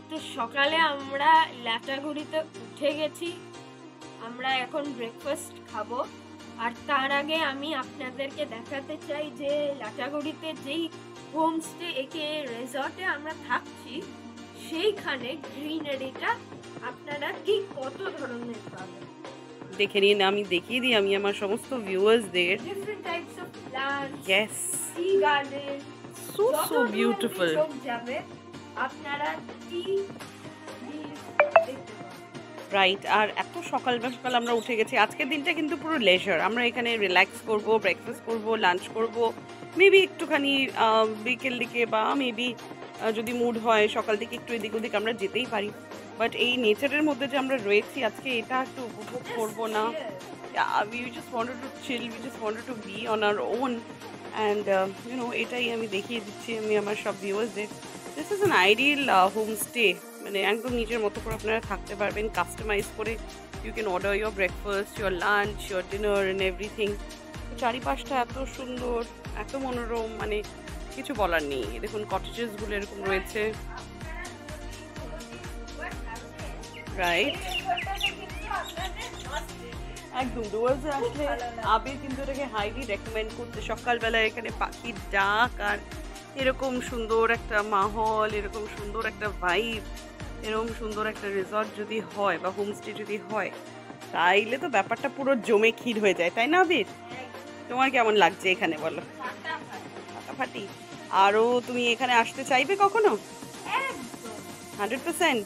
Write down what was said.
তো সকালে আমরা লাটাগুড়িতে উঠে গেছি, আমরা এখন ব্রেকফাস্ট খাবো। আর তার আগে আমি আপনাদেরকে দেখাতে চাই যে লাটাগুড়িতে যেই হোমস্টে একে রিসর্টে আমরা থাকছি সেইখানে গ্রিনারিটা আপনারা ঠিক কত ধরনের পাবেন দেখে নিন, আমি দেখিয়ে দিই আমি আমার সমস্ত ভিউয়ার্সদের। Different types of plants, yes, tea garden, so beautiful. যাবে আপনারা টি রাইট। আর এত সকাল সকাল আমরা উঠে গেছি। আজকের দিনটা কিন্তু পুরো লেজার। আমরা এখানে রিল্যাক্স করব, ব্রেকফাস্ট করব, লাঞ্চ করব, মেবি একটুখানি বিকেল দিকে বা মেবি যদি মুড হয় সকাল দিকে একটু এদিক ওদিক আমরা যেতেই পারি। বাট এই নেচারের মধ্যে যে আমরা রয়েছি আজকে, এটা একটু উপভোগ করবো না? We just wanted to chill, we just wanted to be on our own, and এটাই আমি দেখিয়ে দিচ্ছি আমি আমার সব ভিউয়ার্সদের। This is an ideal homestay, মানে একদম নিজের মতো করে আপনারা থাকতে পারবেন, কাস্টমাইজ করে। You can order your breakfast, your lunch, your dinner and everything. চারিপাশটা এত সুন্দর, এত মনোরম, মানে কিছু বলার নেই। দেখুন কটেজেসগুলো এরকম রয়েছে, রাইট? একদম ডুয়ার্সে আসলে আবির কিন্তু এটাকে হাইলি রেকমেন্ড করতে। সকালবেলা এখানে পাখির ডাক আর এরকম সুন্দর একটা মাহল, এরকম সুন্দর একটা ভাইব, এরকম সুন্দর একটা রিসর্ট যদি হয় বা হোমস্টে যদি হয়, তাইলে তো ব্যাপারটা পুরো জমে ক্ষীর হয়ে যায়, তাই না আবির? তোমার কেমন লাগছে এখানে বলো? ফাটাফাটি। আরও তুমি এখানে আসতে চাইবে কখনো? 100%?